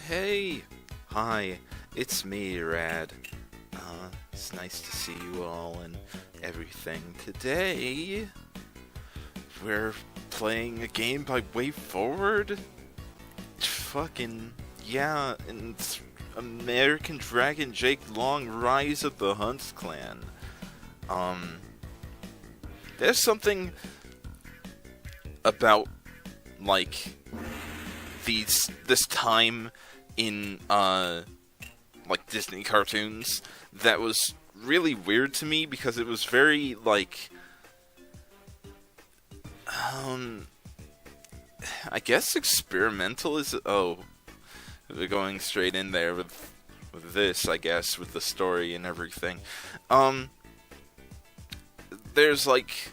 Hey, hi, it's me, Rad. It's nice to see you all and everything. Today, we're playing a game by Way Forward? Fucking, yeah, and it's American Dragon Jake Long Rise of the Hunt Clan. Um, there's something about, like, this time in like Disney cartoons that was really weird to me because it was very like um I guess experimental is we're going straight in there with this, I guess, with the story and everything. um there's like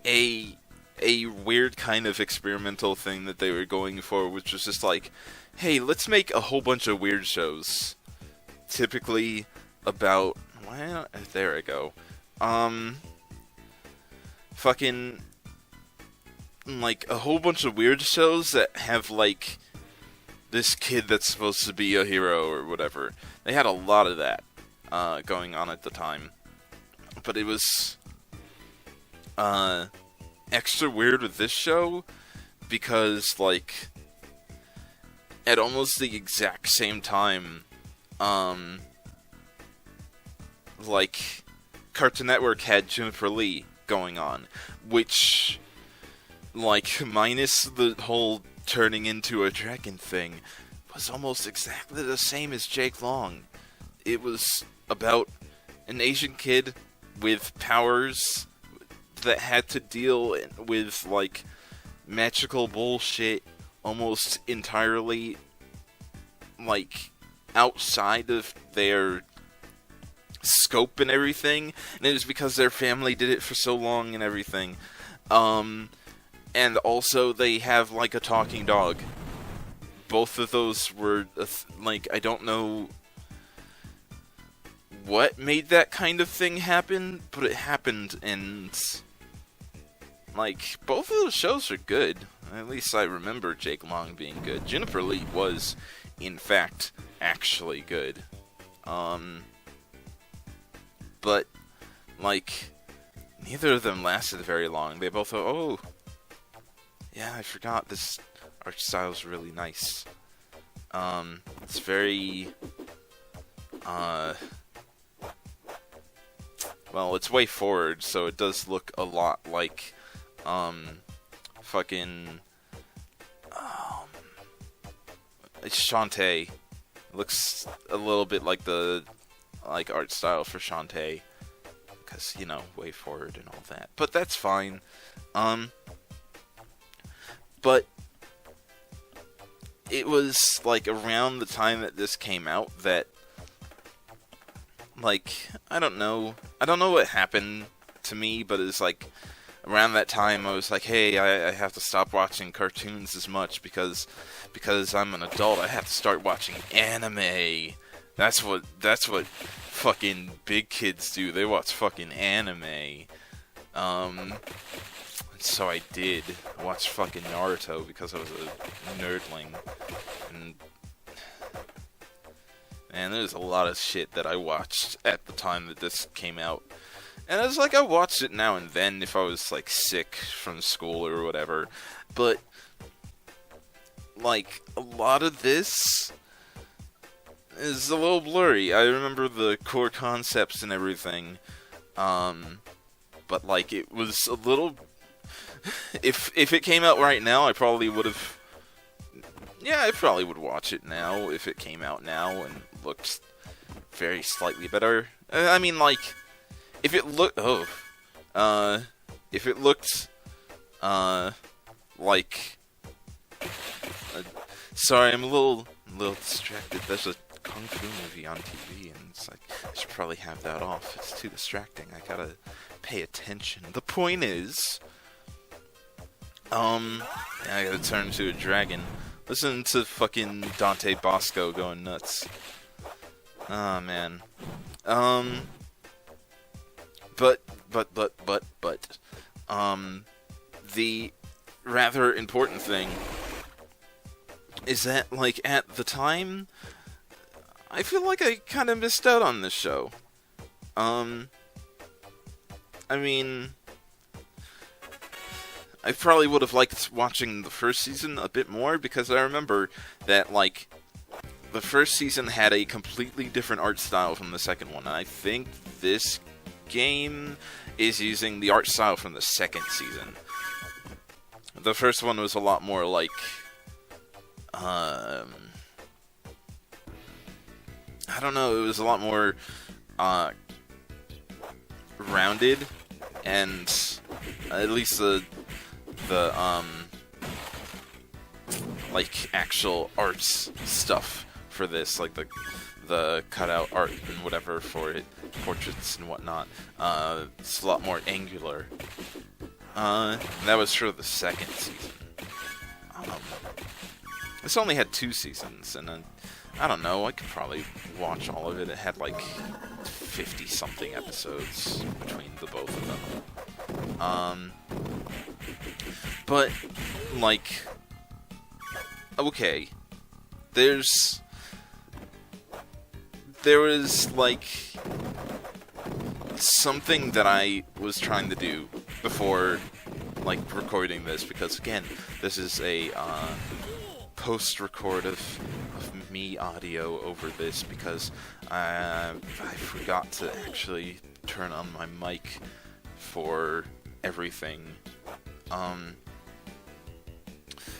a a weird kind of experimental thing that they were going for, which was just like, hey, let's make a whole bunch of weird shows. Typically about, well, there I go. Um, fucking like a whole bunch of weird shows that have like this kid that's supposed to be a hero or whatever. They had a lot of that going on at the time, but it was extra weird with this show because, like, at almost the exact same time, like, Cartoon Network had Jennifer Lee going on, which, like, minus the whole turning into a dragon thing, was almost exactly the same as Jake Long. It was about an Asian kid with powers that had to deal with, like, magical bullshit almost entirely, like, outside of their scope and everything, and it was because their family did it for so long and everything. And also they have, like, a talking dog. Both of those were, like, I don't know what made that kind of thing happen, but it happened, and, like, both of those shows are good. At least I remember Jake Long being good. Jennifer Lee was, in fact, actually good. But, like, neither of them lasted very long. They both thought, oh, yeah, I forgot this art style's really nice. It's very, well, it's Way Forward, so it does look a lot like, fucking, Shantae. Looks a little bit like the, like, art style for Shantae, because, you know, Way Forward and all that. But that's fine. But it was, like, around the time that this came out that, like, I don't know what happened to me, but it's like, around that time I was like, hey, I have to stop watching cartoons as much because I'm an adult. I have to start watching anime. That's what fucking big kids do. They watch fucking anime. So I did watch fucking Naruto because I was a nerdling. And there's a lot of shit that I watched at the time that this came out. And I was like, I watched it now and then if I was, like, sick from school or whatever. But, like, a lot of this is a little blurry. I remember the core concepts and everything. But, like, it was a little... If it came out right now, I probably would have... Yeah, I probably would watch it now if it came out now and looked very slightly better. I mean, like... If it looked, like, sorry, I'm a little distracted. There's a kung fu movie on TV, and it's like, I should probably have that off. It's too distracting. I gotta pay attention. The point is, yeah, I gotta turn into a dragon. Listen to fucking Dante Bosco going nuts. Oh, man. But, the rather important thing is that, like, at the time, I feel like I kind of missed out on this show. I mean, I probably would have liked watching the first season a bit more, because I remember that, like, the first season had a completely different art style from the second one, and I think this game is using the art style from the second season. The first one was a lot more like, I don't know, it was a lot more, rounded, and at least the like, actual arts stuff for this, like the cutout art and whatever for it, portraits and whatnot, it's a lot more angular. That was for the second season. This only had 2 seasons, and I don't know, I could probably watch all of it. It had like 50-something episodes between the both of them. But, like, okay, there was, like, something that I was trying to do before, like, recording this, because, again, this is a, post-record of me audio over this, because I forgot to actually turn on my mic for everything.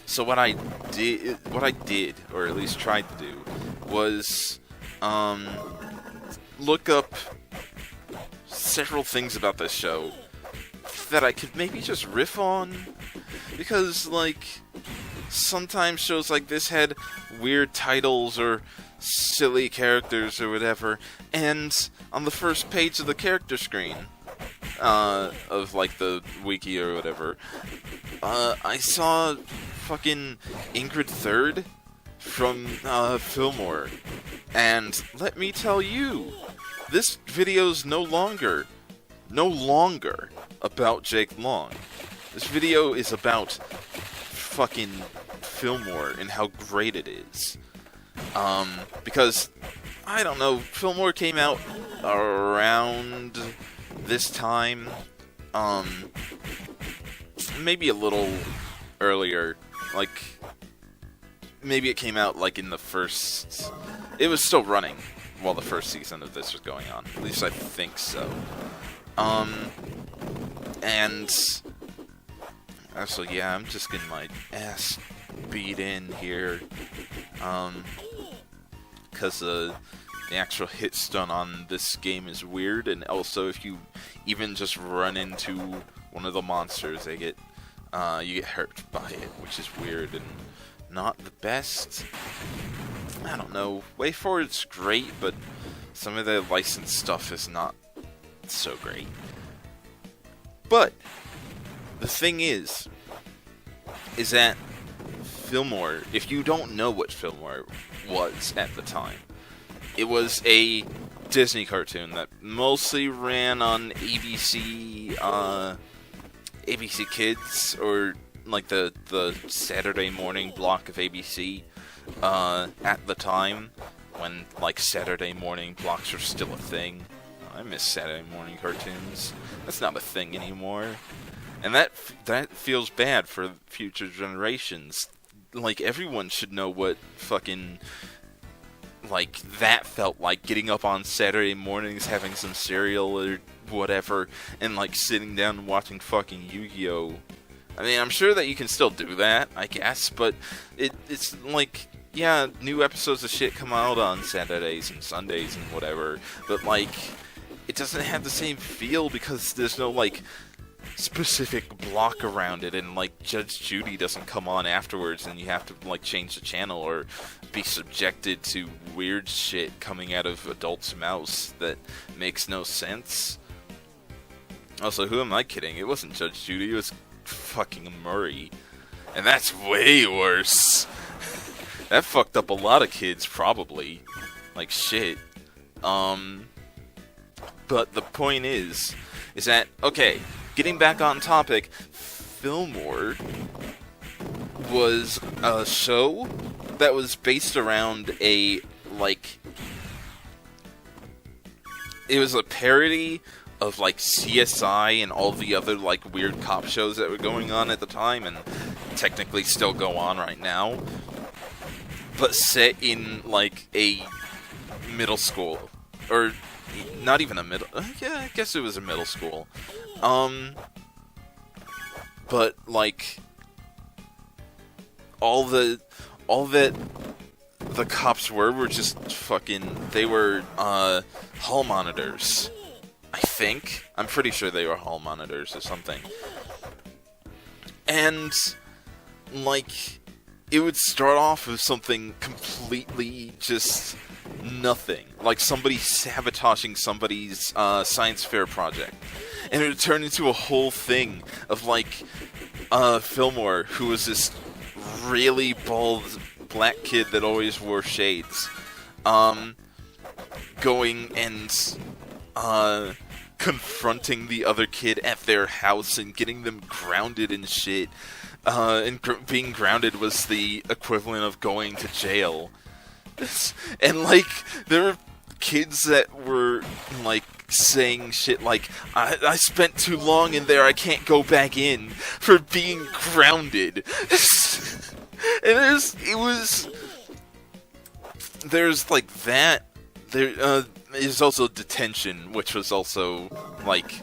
So what I did, or at least tried to do, was look up several things about this show that I could maybe just riff on, because, like, sometimes shows like this had weird titles or silly characters or whatever, and on the first page of the character screen of, like, the wiki or whatever, I saw fucking Ingrid Third from Fillmore, and let me tell you, this video's no longer about Jake Long. This video is about fucking Fillmore and how great it is. Because, I don't know, Fillmore came out around this time, maybe a little earlier, like, maybe it came out, like, in the first, it was still running while the first season of this was going on, at least I think so. And, actually, yeah, I'm just getting my ass beat in here, because the actual hit stun on this game is weird, and also if you even just run into one of the monsters, you get hurt by it, which is weird and not the best. I don't know, WayForward's great, but some of the licensed stuff is not so great. But the thing is that Fillmore, if you don't know what Fillmore was at the time, it was a Disney cartoon that mostly ran on ABC, ABC Kids, or like the Saturday morning block of ABC, at the time, when, like, Saturday morning blocks were still a thing. I miss Saturday morning cartoons. That's not a thing anymore. And that feels bad for future generations. Like, everyone should know what fucking, like, that felt like, getting up on Saturday mornings, having some cereal or whatever, and, like, sitting down and watching fucking Yu-Gi-Oh! I mean, I'm sure that you can still do that, I guess, but it's like, yeah, new episodes of shit come out on Saturdays and Sundays and whatever, but, like, it doesn't have the same feel because there's no, like, specific block around it, and, like, Judge Judy doesn't come on afterwards and you have to, like, change the channel or be subjected to weird shit coming out of Adult's mouths that makes no sense. Also, who am I kidding? It wasn't Judge Judy, it was fucking Murray. And that's way worse. That fucked up a lot of kids, probably. Like, shit. But the point is that, okay, getting back on topic, Fillmore was a show that was based around a, like, it was a parody of, like, CSI and all the other, like, weird cop shows that were going on at the time, and technically still go on right now, but set in, like, a middle school. Or, not even a middle... yeah, I guess it was a middle school. But, like, all that the cops were just fucking... They were, hall monitors. I think. I'm pretty sure they were hall monitors or something. And, like, it would start off with something completely just nothing. Like somebody sabotaging somebody's science fair project. And it would turn into a whole thing of, like, Fillmore, who was this really bald black kid that always wore shades, going and confronting the other kid at their house and getting them grounded and shit. And being grounded was the equivalent of going to jail. And, like, there were kids that were, like, saying shit like, I spent too long in there, I can't go back in, for being grounded. And there's, like, that. There is also detention, which was also, like,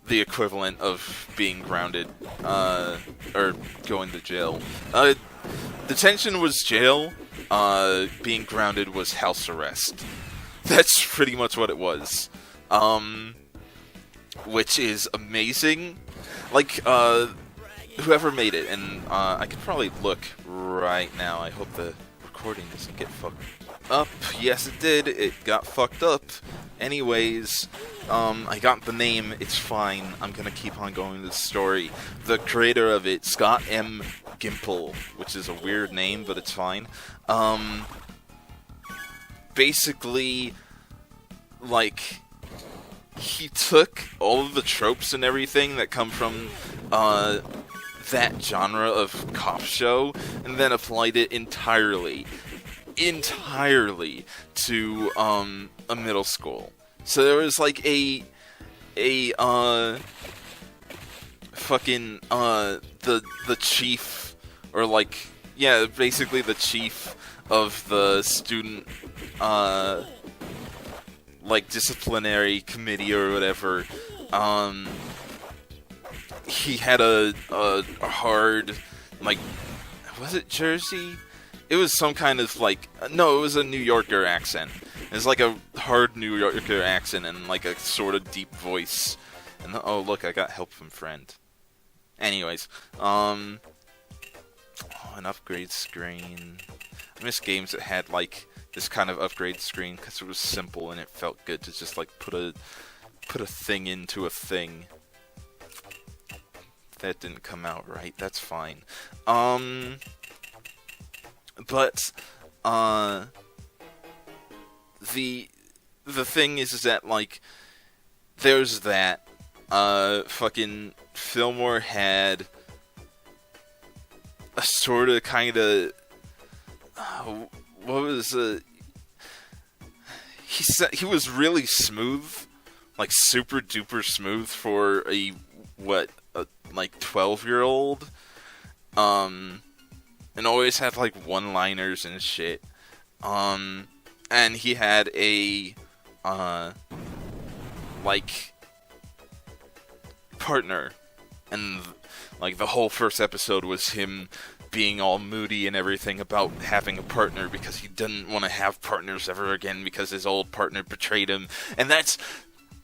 the equivalent of being grounded, or going to jail. Detention was jail, being grounded was house arrest. That's pretty much what it was. Which is amazing. Like, whoever made it, and I could probably look right now. I hope the recording doesn't get fucked up. Yes, it did. It got fucked up. Anyways, I got the name. It's fine. I'm gonna keep on going with the story. The creator of it, Scott M. Gimple, which is a weird name, but it's fine. Basically, like, he took all of the tropes and everything that come from that genre of cop show and then applied it entirely to a middle school. So there was like a fucking the chief, or like, yeah, basically the chief of the student like disciplinary committee or whatever. He had a hard, like, was it Jersey? It was some kind of, like, no, it was a New Yorker accent. It was like a hard New Yorker accent and like a sort of deep voice. And oh, look, I got help from friend. Anyways, an upgrade screen. I miss games that had like this kind of upgrade screen because it was simple and it felt good to just like put a thing into a thing. That didn't come out right. That's fine. But the thing is that, like, there's that. Fucking Fillmore had a sort of kind of what was he was really smooth, like super duper smooth for a like 12-year-old, and always had like one-liners and shit. And he had a like partner, and like the whole first episode was him being all moody and everything about having a partner because he didn't want to have partners ever again because his old partner betrayed him. And that's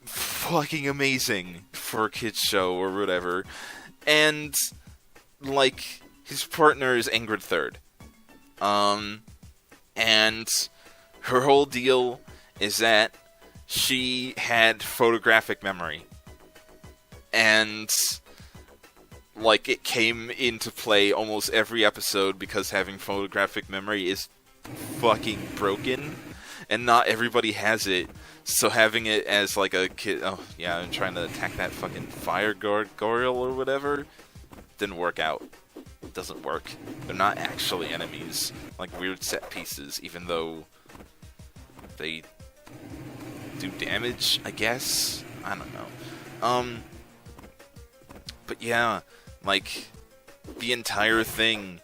fucking amazing for a kid's show or whatever. And like, his partner is Ingrid Third. And her whole deal is that she had photographic memory. And like, it came into play almost every episode because having photographic memory is fucking broken, and not everybody has it. So having it as like a kid, oh yeah, I'm trying to attack that fucking fire gargoyle or whatever, didn't work out. doesn't work. They're not actually enemies, like weird set pieces, even though they do damage, I guess? I don't know. But yeah, like, the entire thing,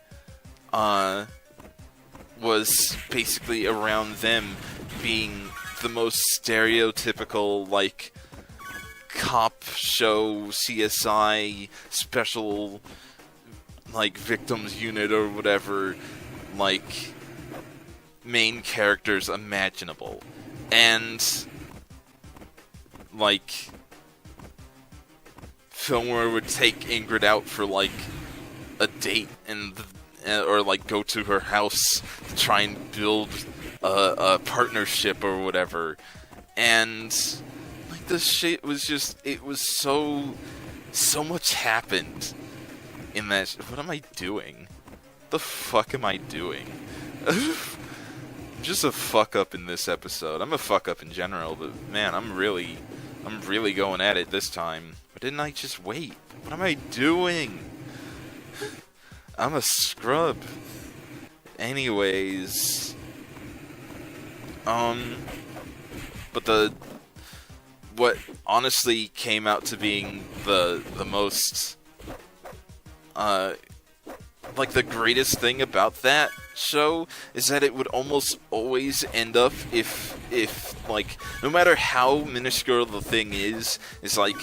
was basically around them being the most stereotypical, like, cop show, CSI, special, like, victims unit or whatever, like, main characters imaginable. And, like, Fillmore would take Ingrid out for, like, a date or like go to her house to try and build a partnership or whatever, and like this shit was just, it was so much happened in that. What am I doing? The fuck am I doing? I'm just a fuck up in this episode. I'm a fuck up in general, but man, I'm really going at it this time. Why didn't I just wait? What am I doing? I'm a scrub. Anyways, but what honestly came out to being the most, like, the greatest thing about that show is that it would almost always end up, if like, no matter how minuscule the thing is like,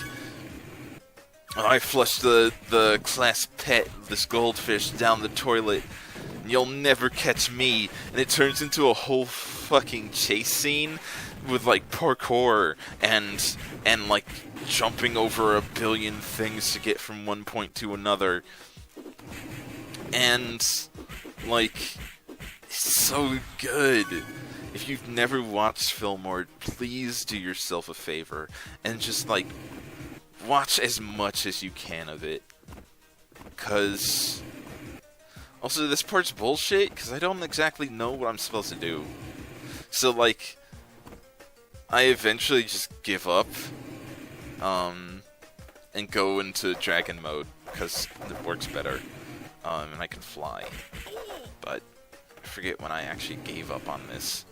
I flushed the class pet, this goldfish, down the toilet, and you'll never catch me. And it turns into a whole fucking chase scene with, like, parkour and like, jumping over a billion things to get from one point to another. And, like, it's so good. If you've never watched Fillmore, please do yourself a favor and just, like, watch as much as you can of it. Cause also, this part's bullshit, because I don't exactly know what I'm supposed to do. So, like, I eventually just give up, and go into dragon mode, because it works better, and I can fly. But I forget when I actually gave up on this.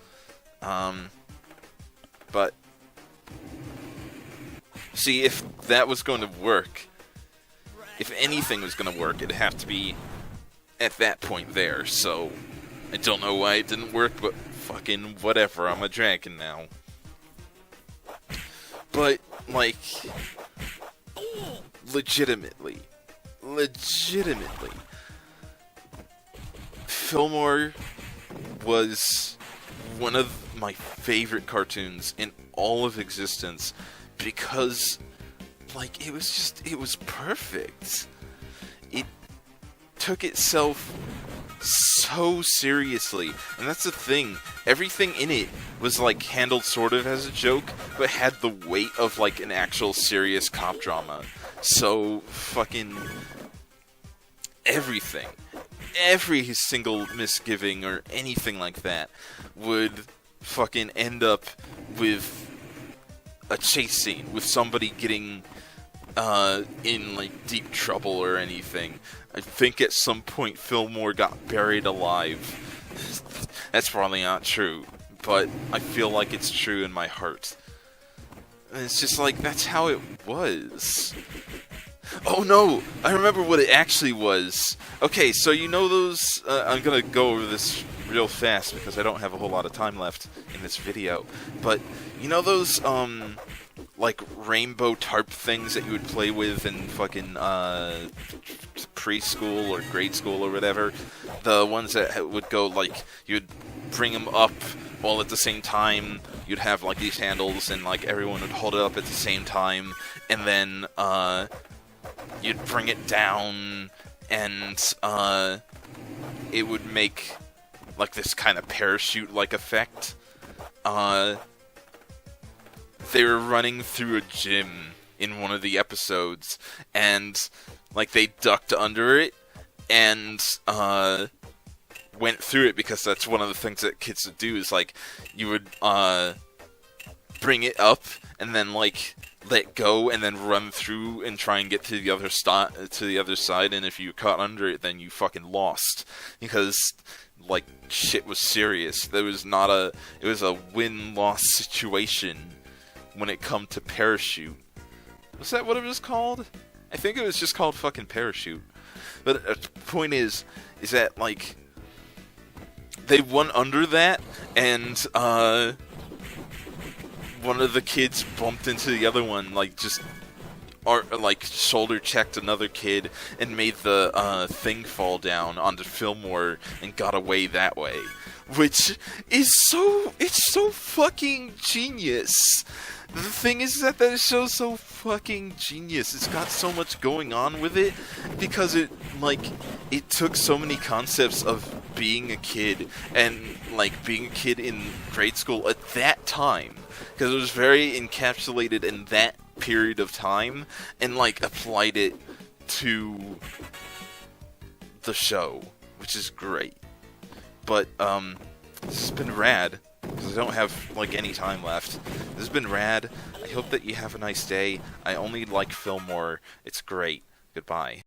But see, if that was going to work, if anything was going to work, it'd have to be at that point there. So, I don't know why it didn't work, but fucking whatever, I'm a dragon now. But, like, legitimately, Fillmore was one of my favorite cartoons in all of existence, because, like, it was perfect. It took itself so seriously, and that's the thing. Everything in it was, like, handled sort of as a joke, but had the weight of, like, an actual serious cop drama. So, fucking everything, every single misgiving or anything like that would fucking end up with a chase scene, with somebody getting in, like, deep trouble or anything. I think at some point Fillmore got buried alive. That's probably not true, but I feel like it's true in my heart. And it's just like, that's how it was. Oh no! I remember what it actually was. Okay, so you know those... I'm gonna go over this real fast because I don't have a whole lot of time left in this video. But, you know those, like, rainbow tarp things that you would play with in fucking, preschool or grade school or whatever? The ones that would go, like, you'd bring them up while at the same time you'd have, like, these handles, and, like, everyone would hold it up at the same time, and then, you'd bring it down, and, it would make, like, this kind of parachute-like effect. They were running through a gym in one of the episodes, and, like, they ducked under it, and, went through it, because that's one of the things that kids would do, is, like, you would, bring it up and then like let go and then run through and try and get to the other side, and if you caught under it, then you fucking lost, because like shit was serious. It was a win-loss situation when it come to parachute. Was that what it was called? I think it was just called fucking parachute. But the point is that like they went under that, and one of the kids bumped into the other one, like just like shoulder checked another kid and made the thing fall down onto Fillmore and got away that way, which is it's so fucking genius. The thing is that show's so fucking genius. It's got so much going on with it because it took so many concepts of being a kid and like being a kid in grade school at that time, because it was very encapsulated in that period of time, and like applied it to the show, which is great. But this has been rad, because I don't have like any time left. This has been rad. I hope that you have a nice day. I only like Fillmore. It's great. Goodbye.